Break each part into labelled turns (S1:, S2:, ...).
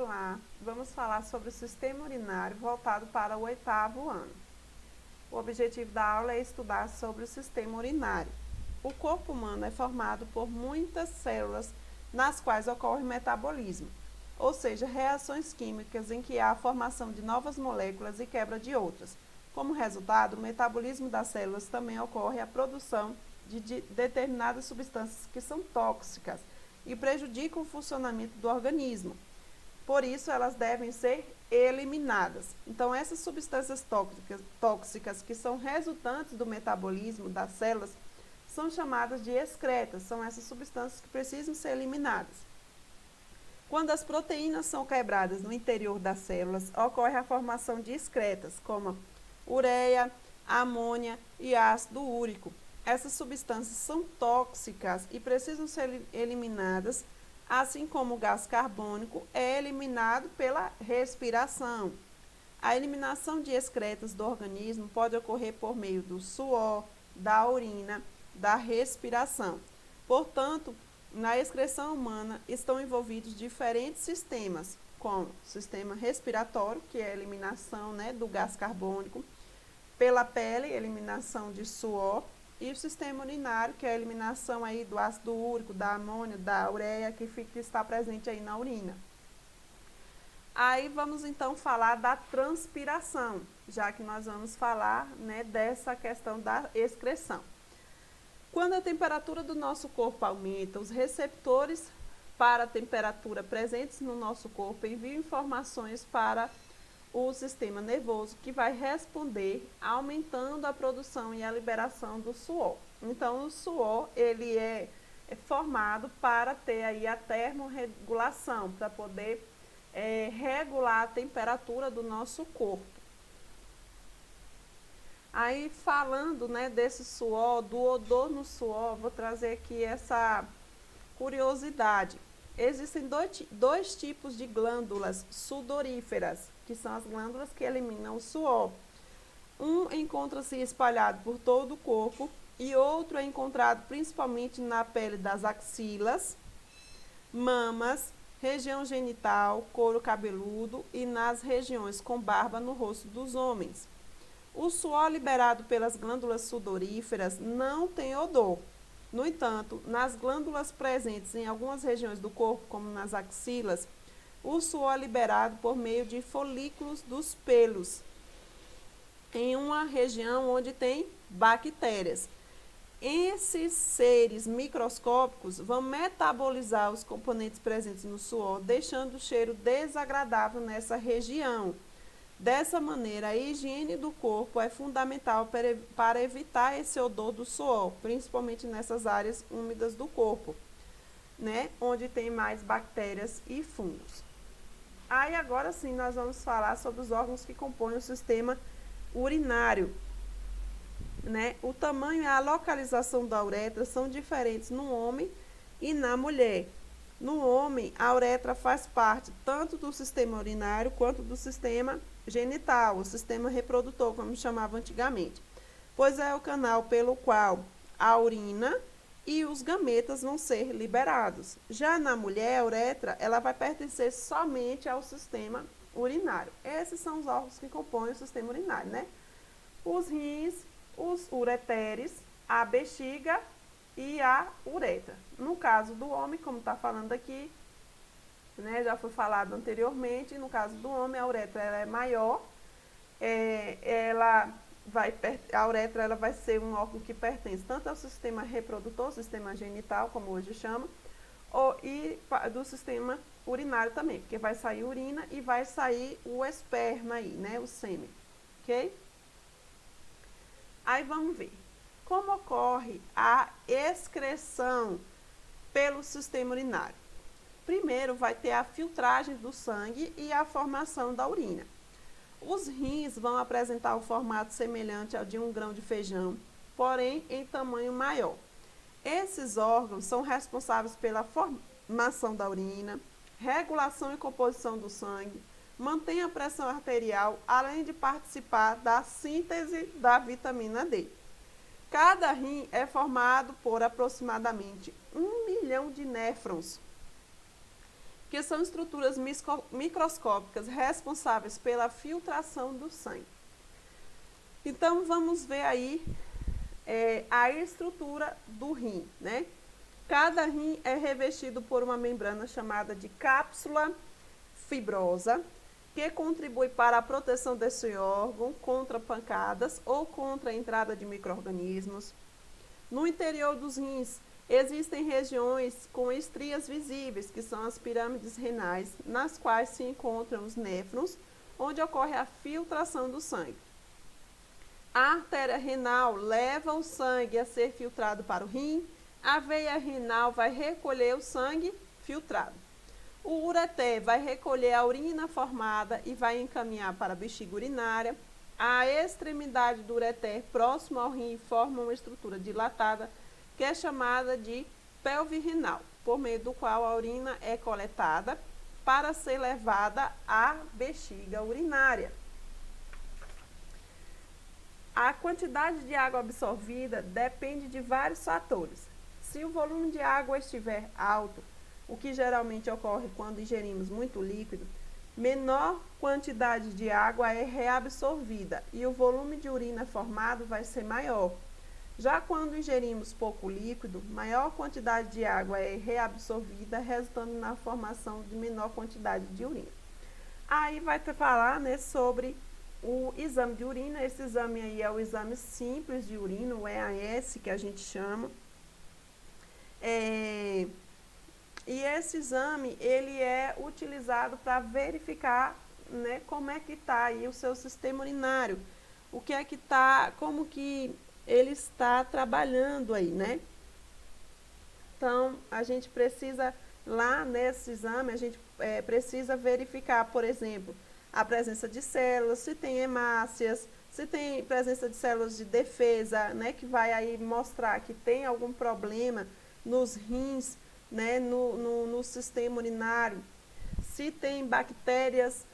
S1: Olá, vamos falar sobre o sistema urinário voltado para o 8º ano. O objetivo da aula é estudar sobre o sistema urinário. O corpo humano é formado por muitas células nas quais ocorre metabolismo, ou seja, reações químicas em que há a formação de novas moléculas e quebra de outras. Como resultado, o metabolismo das células também ocorre a produção de determinadas substâncias que são tóxicas e prejudicam o funcionamento do organismo. Por isso, elas devem ser eliminadas. Então, essas substâncias tóxicas que são resultantes do metabolismo das células são chamadas de excretas. São essas substâncias que precisam ser eliminadas. Quando as proteínas são quebradas no interior das células, ocorre a formação de excretas, como ureia, amônia e ácido úrico. Essas substâncias são tóxicas e precisam ser eliminadas, assim como o gás carbônico é eliminado pela respiração. A eliminação de excretas do organismo pode ocorrer por meio do suor, da urina, da respiração. Portanto, na excreção humana estão envolvidos diferentes sistemas, como o sistema respiratório, que é a eliminação do gás carbônico, pela pele, eliminação de suor, e o sistema urinário, que é a eliminação aí do ácido úrico, da amônia, da ureia, que está presente aí na urina. Aí vamos então falar da transpiração, já que nós vamos falar dessa questão da excreção. Quando a temperatura do nosso corpo aumenta, os receptores para a temperatura presentes no nosso corpo enviam informações para o sistema nervoso, que vai responder aumentando a produção e a liberação do suor. Então, o suor ele é formado para ter aí a termorregulação, para poder regular a temperatura do nosso corpo. Aí, falando desse suor, do odor no suor, vou trazer aqui essa curiosidade. Existem dois tipos de glândulas sudoríferas, que são as glândulas que eliminam o suor. Um encontra-se espalhado por todo o corpo e outro é encontrado principalmente na pele das axilas, mamas, região genital, couro cabeludo e nas regiões com barba no rosto dos homens. O suor liberado pelas glândulas sudoríferas não tem odor. No entanto, nas glândulas presentes em algumas regiões do corpo, como nas axilas, o suor é liberado por meio de folículos dos pelos, em uma região onde tem bactérias. Esses seres microscópicos vão metabolizar os componentes presentes no suor, deixando o cheiro desagradável nessa região. Dessa maneira, a higiene do corpo é fundamental para evitar esse odor do suor, principalmente nessas áreas úmidas do corpo, onde tem mais bactérias e fungos. Aí agora sim nós vamos falar sobre os órgãos que compõem o sistema urinário. O tamanho e a localização da uretra são diferentes no homem e na mulher. No homem, a uretra faz parte tanto do sistema urinário quanto do sistema genital, o sistema reprodutor, como chamava antigamente, pois é o canal pelo qual a urina e os gametas vão ser liberados. Já na mulher, a uretra, ela vai pertencer somente ao sistema urinário. Esses são os órgãos que compõem o sistema urinário, Os rins, os ureteres, a bexiga e a uretra. No caso do homem, como está falando aqui, já foi falado anteriormente, no caso do homem, a uretra ela é maior, a uretra ela vai ser um órgão que pertence tanto ao sistema reprodutor, sistema genital, como hoje chama, e do sistema urinário também, porque vai sair urina e vai sair o esperma aí, o sêmen, ok? Aí vamos ver como ocorre a excreção pelo sistema urinário. Primeiro vai ter a filtragem do sangue e a formação da urina. Os rins vão apresentar o formato semelhante ao de um grão de feijão, porém em tamanho maior. Esses órgãos são responsáveis pela formação da urina, regulação e composição do sangue, mantém a pressão arterial, além de participar da síntese da vitamina D. Cada rim é formado por aproximadamente 1 milhão de néfrons. que são estruturas microscópicas responsáveis pela filtração do sangue. Então, vamos ver aí a estrutura do rim, né? Cada rim é revestido por uma membrana chamada de cápsula fibrosa, que contribui para a proteção desse órgão contra pancadas ou contra a entrada de micro-organismos. No interior dos rins, existem regiões com estrias visíveis, que são as pirâmides renais, nas quais se encontram os néfrons, onde ocorre a filtração do sangue. A artéria renal leva o sangue a ser filtrado para o rim, a veia renal vai recolher o sangue filtrado. O ureter vai recolher a urina formada e vai encaminhar para a bexiga urinária. A extremidade do ureter próximo ao rim forma uma estrutura dilatada que é chamada de pelve renal, por meio do qual a urina é coletada para ser levada à bexiga urinária. A quantidade de água absorvida depende de vários fatores. Se o volume de água estiver alto, o que geralmente ocorre quando ingerimos muito líquido, menor quantidade de água é reabsorvida e o volume de urina formado vai ser maior. Já quando ingerimos pouco líquido, maior quantidade de água é reabsorvida, resultando na formação de menor quantidade de urina. Aí vai falar, né, sobre o exame de urina. Esse exame aí é o exame simples de urina, o EAS, que a gente chama. E esse exame, ele é utilizado para verificar, né, como é que está aí o seu sistema urinário, o que é que está, como que ele está trabalhando aí, né? Então, a gente precisa, lá nesse exame, a gente precisa verificar, por exemplo, a presença de células, se tem hemácias, se tem presença de células de defesa, né, que vai aí mostrar que tem algum problema nos rins, né, no sistema urinário, se tem bactérias,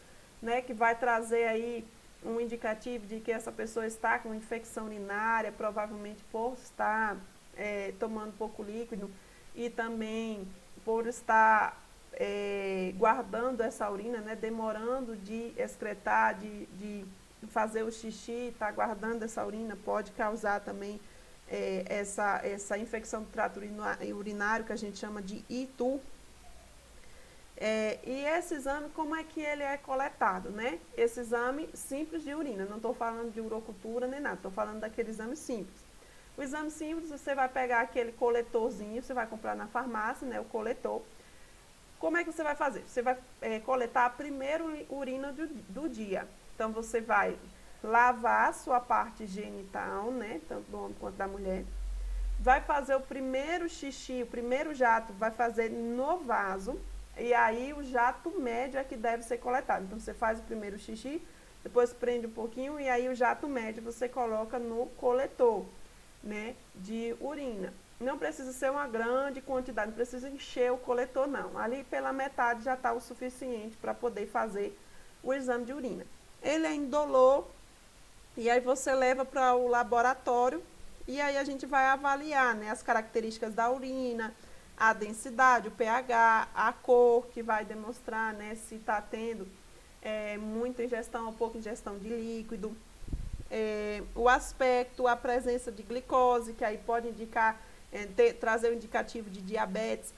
S1: né, que vai trazer aí um indicativo de que essa pessoa está com infecção urinária, provavelmente por estar tomando pouco líquido e também por estar guardando essa urina, né, demorando de excretar, de fazer o xixi, está guardando essa urina, pode causar também essa infecção do trato urinário, que a gente chama de ITU. E esse exame, como é que ele é coletado, né? Esse exame simples de urina, não estou falando de urocultura nem nada, estou falando daquele exame simples. O exame simples, você vai pegar aquele coletorzinho, você vai comprar na farmácia, né, o coletor. Como é que você vai fazer? Você vai coletar a primeira urina do dia. Então, você vai lavar a sua parte genital, né, tanto do homem quanto da mulher. Vai fazer o primeiro xixi, o primeiro jato, vai fazer no vaso. E aí o jato médio é que deve ser coletado. Então, você faz o primeiro xixi, depois prende um pouquinho e aí o jato médio você coloca no coletor, né, de urina. Não precisa ser uma grande quantidade, não precisa encher o coletor, não. Ali pela metade já está o suficiente para poder fazer o exame de urina. Ele é indolor e aí você leva para o laboratório e aí a gente vai avaliar, né, as características da urina, a densidade, o pH, a cor, que vai demonstrar, né, se está tendo muita ingestão ou pouca ingestão de líquido, o aspecto, a presença de glicose, que aí pode indicar, trazer o indicativo de diabetes,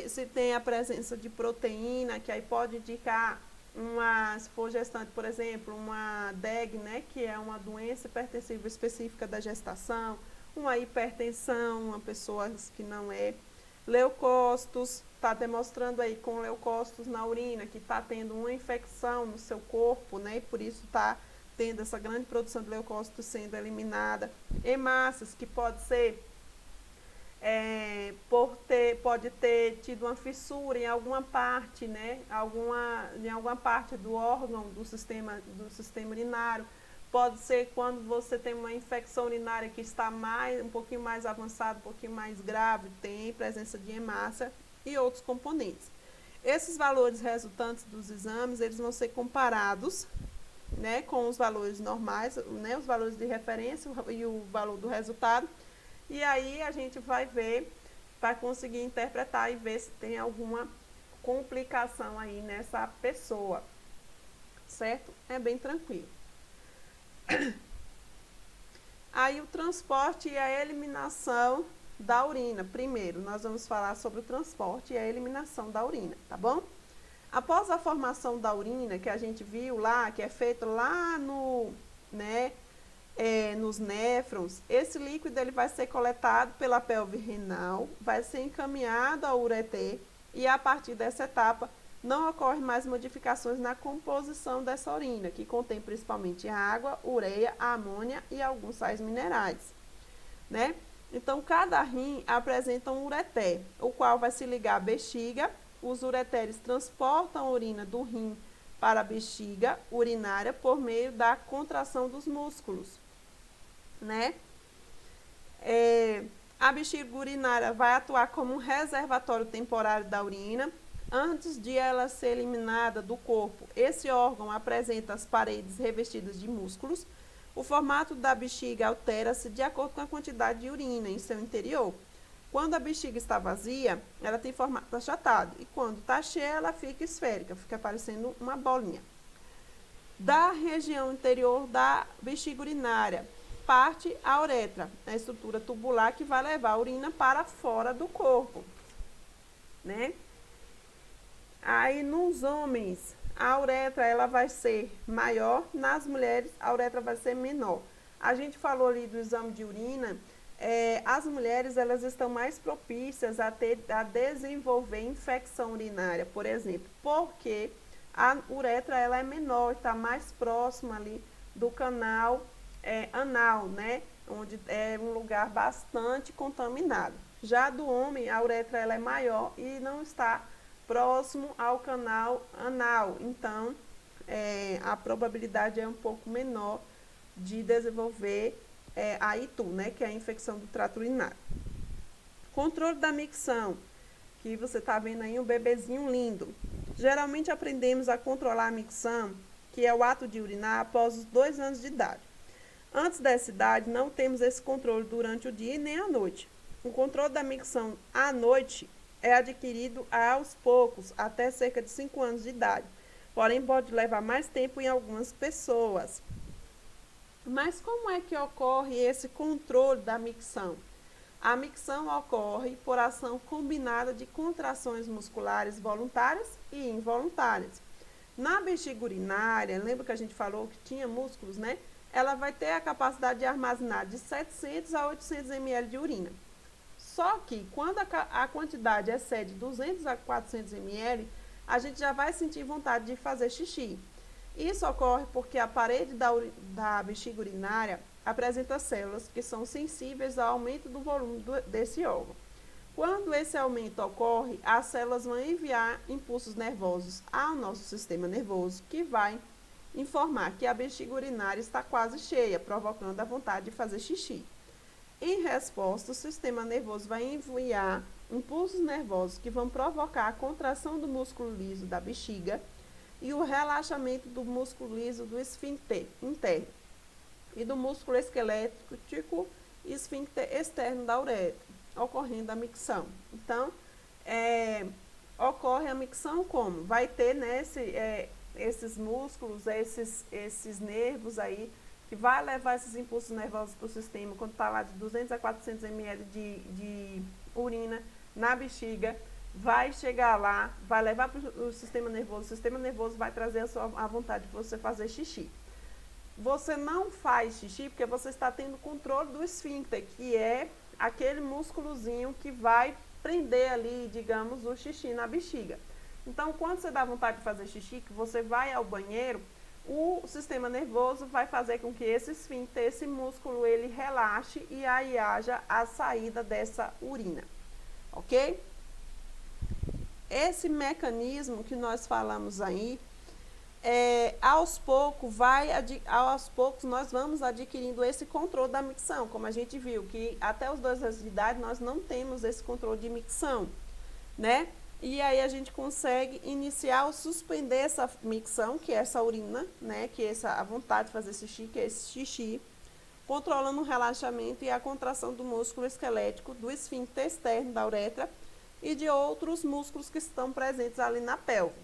S1: se tem a presença de proteína, que aí pode indicar se for gestante, por exemplo, uma DEG, né, que é uma doença hipertensiva específica da gestação, uma hipertensão, uma pessoa que não é. Leucócitos, está demonstrando aí com leucócitos na urina que está tendo uma infecção no seu corpo, né, e por isso está tendo essa grande produção de leucócitos sendo eliminada. Hemácias, que pode ser pode ter tido uma fissura em alguma parte, né, em alguma parte do órgão do sistema urinário. Pode ser quando você tem uma infecção urinária que está um pouquinho mais avançada, um pouquinho mais grave, tem presença de hemácia e outros componentes. Esses valores resultantes dos exames, eles vão ser comparados, né, com os valores normais, né, os valores de referência e o valor do resultado. E aí a gente vai conseguir interpretar e ver se tem alguma complicação aí nessa pessoa, certo? É bem tranquilo. Aí o transporte e a eliminação da urina. Primeiro, nós vamos falar sobre o transporte e a eliminação da urina, tá bom? Após a formação da urina, que a gente viu lá, que é feito lá no, né, nos néfrons, esse líquido ele vai ser coletado pela pelve renal, vai ser encaminhado ao ureter e a partir dessa etapa não ocorrem mais modificações na composição dessa urina, que contém principalmente água, ureia, amônia e alguns sais minerais, né? Então, cada rim apresenta um ureter, o qual vai se ligar à bexiga. Os ureteres transportam a urina do rim para a bexiga urinária por meio da contração dos músculos, né? A bexiga urinária vai atuar como um reservatório temporário da urina. Antes de ela ser eliminada do corpo, esse órgão apresenta as paredes revestidas de músculos. O formato da bexiga altera-se de acordo com a quantidade de urina em seu interior. Quando a bexiga está vazia, ela tem formato achatado. E quando está cheia, ela fica esférica, fica parecendo uma bolinha. Da região interior da bexiga urinária, parte a uretra, a estrutura tubular que vai levar a urina para fora do corpo, né? Aí nos homens, a uretra ela vai ser maior, nas mulheres a uretra vai ser menor. A gente falou ali do exame de urina, as mulheres elas estão mais propícias a desenvolver infecção urinária, por exemplo, porque a uretra ela é menor, está mais próxima ali do canal anal, né? Onde é um lugar bastante contaminado. Já do homem, a uretra ela é maior e não está próximo ao canal anal, então a probabilidade é um pouco menor de desenvolver a ITU, né, que é a infecção do trato urinário. Controle da micção, que você está vendo aí um bebezinho lindo. Geralmente aprendemos a controlar a micção, que é o ato de urinar, após os 2 anos de idade. Antes dessa idade, não temos esse controle durante o dia e nem à noite. O controle da micção à noite é adquirido aos poucos, até cerca de 5 anos de idade. Porém, pode levar mais tempo em algumas pessoas. Mas como é que ocorre esse controle da micção? A micção ocorre por ação combinada de contrações musculares voluntárias e involuntárias. Na bexiga urinária, lembra que a gente falou que tinha músculos, né? Ela vai ter a capacidade de armazenar de 700 a 800 ml de urina. Só que quando a quantidade excede 200 a 400 ml, a gente já vai sentir vontade de fazer xixi. Isso ocorre porque a parede da bexiga urinária apresenta células que são sensíveis ao aumento do volume desse órgão. Quando esse aumento ocorre, as células vão enviar impulsos nervosos ao nosso sistema nervoso, que vai informar que a bexiga urinária está quase cheia, provocando a vontade de fazer xixi. Em resposta, o sistema nervoso vai enviar impulsos nervosos que vão provocar a contração do músculo liso da bexiga e o relaxamento do músculo liso do esfíncter interno e do músculo esquelético e esfíncter externo da uretra, ocorrendo a micção. Então, ocorre a micção como? Vai ter esses músculos, esses nervos aí, que vai levar esses impulsos nervosos para o sistema, quando está lá de 200 a 400 ml de urina na bexiga, vai chegar lá, vai levar para o sistema nervoso vai trazer a vontade de você fazer xixi. Você não faz xixi porque você está tendo controle do esfíncter, que é aquele músculozinho que vai prender ali, digamos, o xixi na bexiga. Então, quando você dá vontade de fazer xixi, que você vai ao banheiro, o sistema nervoso vai fazer com que esse esfíncter, esse músculo, ele relaxe e aí haja a saída dessa urina, ok? Esse mecanismo que nós falamos aí, aos poucos nós vamos adquirindo esse controle da micção, como a gente viu, que até os 2 anos de idade nós não temos esse controle de micção, né? E aí a gente consegue iniciar ou suspender essa micção, que é essa urina, né? Que é a vontade de fazer xixi, que é esse xixi, controlando o relaxamento e a contração do músculo esquelético do esfíncter externo da uretra e de outros músculos que estão presentes ali na pelve.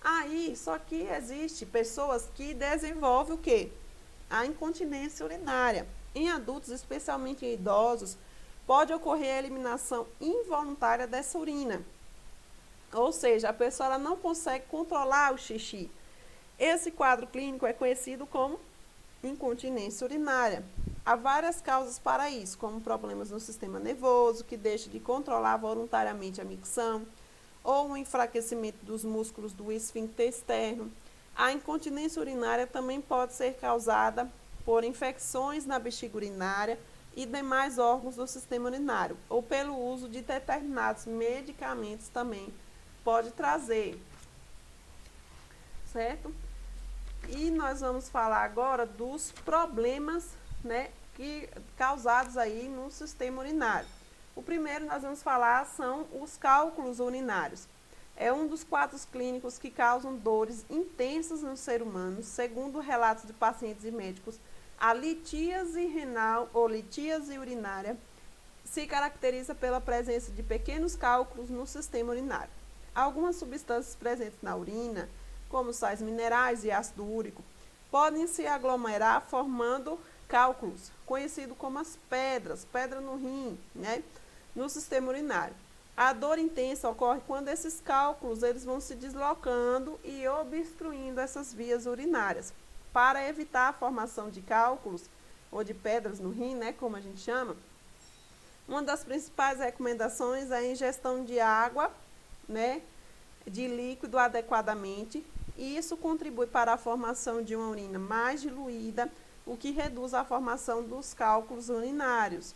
S1: Aí, só que existe pessoas que desenvolvem o quê? A incontinência urinária. Em adultos, especialmente em idosos, pode ocorrer a eliminação involuntária dessa urina. Ou seja, a pessoa ela não consegue controlar o xixi. Esse quadro clínico é conhecido como incontinência urinária. Há várias causas para isso, como problemas no sistema nervoso, que deixa de controlar voluntariamente a micção, ou um enfraquecimento dos músculos do esfíncter externo. A incontinência urinária também pode ser causada por infecções na bexiga urinária e demais órgãos do sistema urinário, ou pelo uso de determinados medicamentos também pode trazer, certo? E nós vamos falar agora dos problemas, né, causados aí no sistema urinário. O primeiro nós vamos falar são os cálculos urinários. É um dos quadros clínicos que causam dores intensas no ser humano, segundo relatos de pacientes e médicos. A litíase renal ou litíase urinária se caracteriza pela presença de pequenos cálculos no sistema urinário. Algumas substâncias presentes na urina, como sais minerais e ácido úrico, podem se aglomerar formando cálculos, conhecido como as pedra no rim, né, no sistema urinário. A dor intensa ocorre quando esses cálculos eles vão se deslocando e obstruindo essas vias urinárias. Para evitar a formação de cálculos ou de pedras no rim, né, como a gente chama, uma das principais recomendações é a ingestão de água, né, de líquido adequadamente, e isso contribui para a formação de uma urina mais diluída, o que reduz a formação dos cálculos urinários.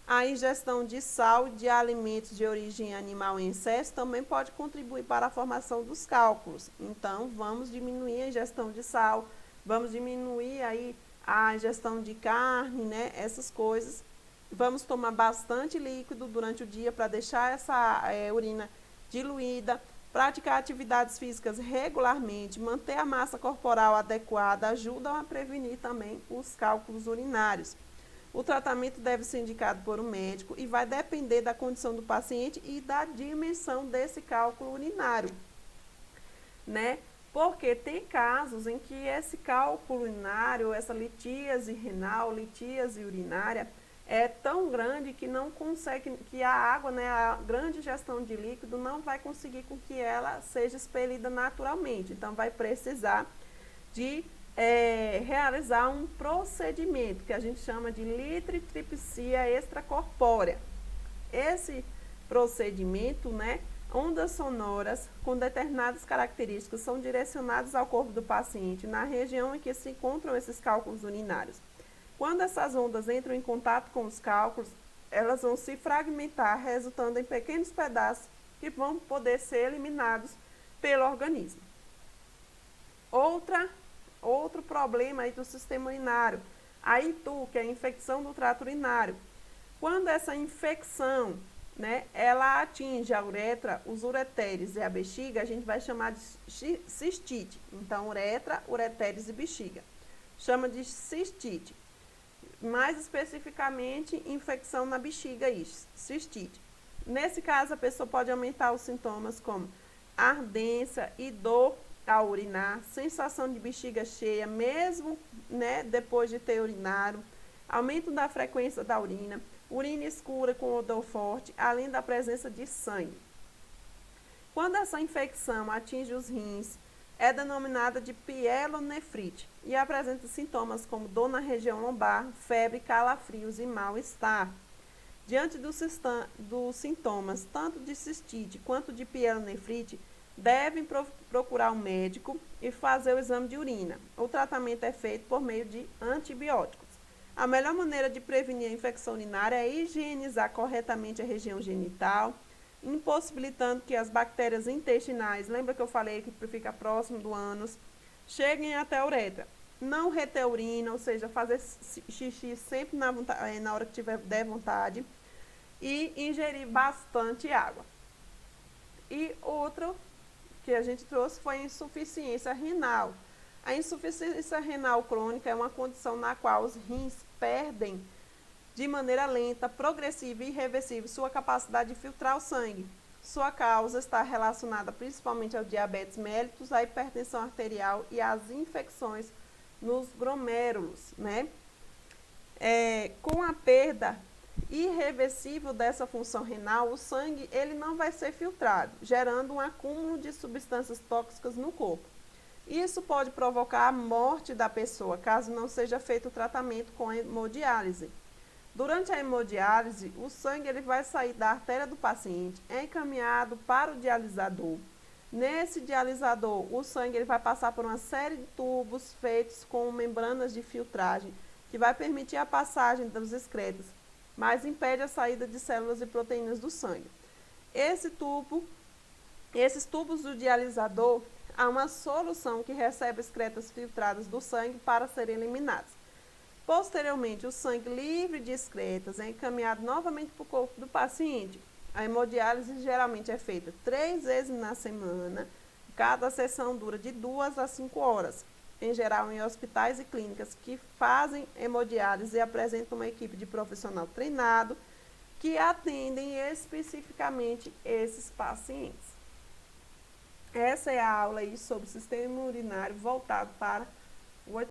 S1: A ingestão de sal de alimentos de origem animal em excesso também pode contribuir para a formação dos cálculos. Então, vamos diminuir a ingestão de sal, vamos diminuir aí a ingestão de carne, né, essas coisas. Vamos tomar bastante líquido durante o dia para deixar essa urina diluída. Praticar atividades físicas regularmente, manter a massa corporal adequada, ajudam a prevenir também os cálculos urinários. O tratamento deve ser indicado por um médico e vai depender da condição do paciente e da dimensão desse cálculo urinário, né? Porque tem casos em que esse cálculo urinário, essa litíase renal, litíase urinária, é tão grande que não consegue, que a água, né, a grande ingestão de líquido não vai conseguir com que ela seja expelida naturalmente. Então, vai precisar de realizar um procedimento que a gente chama de lithotripsia extracorpórea. Esse procedimento, né, ondas sonoras com determinadas características são direcionadas ao corpo do paciente na região em que se encontram esses cálculos urinários. Quando essas ondas entram em contato com os cálculos, elas vão se fragmentar, resultando em pequenos pedaços que vão poder ser eliminados pelo organismo. Outro problema aí do sistema urinário, a ITU, que é a infecção do trato urinário. Quando essa infecção, né, ela atinge a uretra, os ureteres e a bexiga, a gente vai chamar de cistite. Então, uretra, ureteres e bexiga. Chama de cistite. Mais especificamente, infecção na bexiga, isso, cistite. Nesse caso, a pessoa pode aumentar os sintomas como ardência e dor ao urinar, sensação de bexiga cheia, mesmo, né, depois de ter urinado, aumento da frequência da urina escura com odor forte, além da presença de sangue. Quando essa infecção atinge os rins, é denominada de pielonefrite e apresenta sintomas como dor na região lombar, febre, calafrios e mal-estar. Diante dos sintomas tanto de cistite quanto de pielonefrite, devem procurar um médico e fazer o exame de urina. O tratamento é feito por meio de antibióticos. A melhor maneira de prevenir a infecção urinária é higienizar corretamente a região genital, impossibilitando que as bactérias intestinais, lembra que eu falei que fica próximo do ânus, cheguem até a uretra. Não reter urina, ou seja, fazer xixi sempre na hora que der vontade, e ingerir bastante água. E outro que a gente trouxe foi a insuficiência renal. A insuficiência renal crônica é uma condição na qual os rins perdem de maneira lenta, progressiva e irreversível sua capacidade de filtrar o sangue. Sua causa está relacionada principalmente ao diabetes mellitus, à hipertensão arterial e às infecções nos glomérulos, né? Com a perda irreversível dessa função renal, o sangue ele não vai ser filtrado, gerando um acúmulo de substâncias tóxicas no corpo. Isso pode provocar a morte da pessoa, caso não seja feito o tratamento com a hemodiálise. Durante a hemodiálise, o sangue ele vai sair da artéria do paciente, é encaminhado para o dialisador. Nesse dialisador, o sangue ele vai passar por uma série de tubos feitos com membranas de filtragem, que vai permitir a passagem dos excretas, mas impede a saída de células e proteínas do sangue. Esses tubos do dialisador, há uma solução que recebe excretas filtradas do sangue para serem eliminadas. Posteriormente, o sangue livre de excretas é encaminhado novamente para o corpo do paciente. A hemodiálise geralmente é feita 3 vezes na semana, cada sessão dura de 2 a 5 horas. Em geral, em hospitais e clínicas que fazem hemodiálise e apresentam uma equipe de profissional treinado que atendem especificamente esses pacientes. Essa é a aula aí sobre o sistema urinário voltado para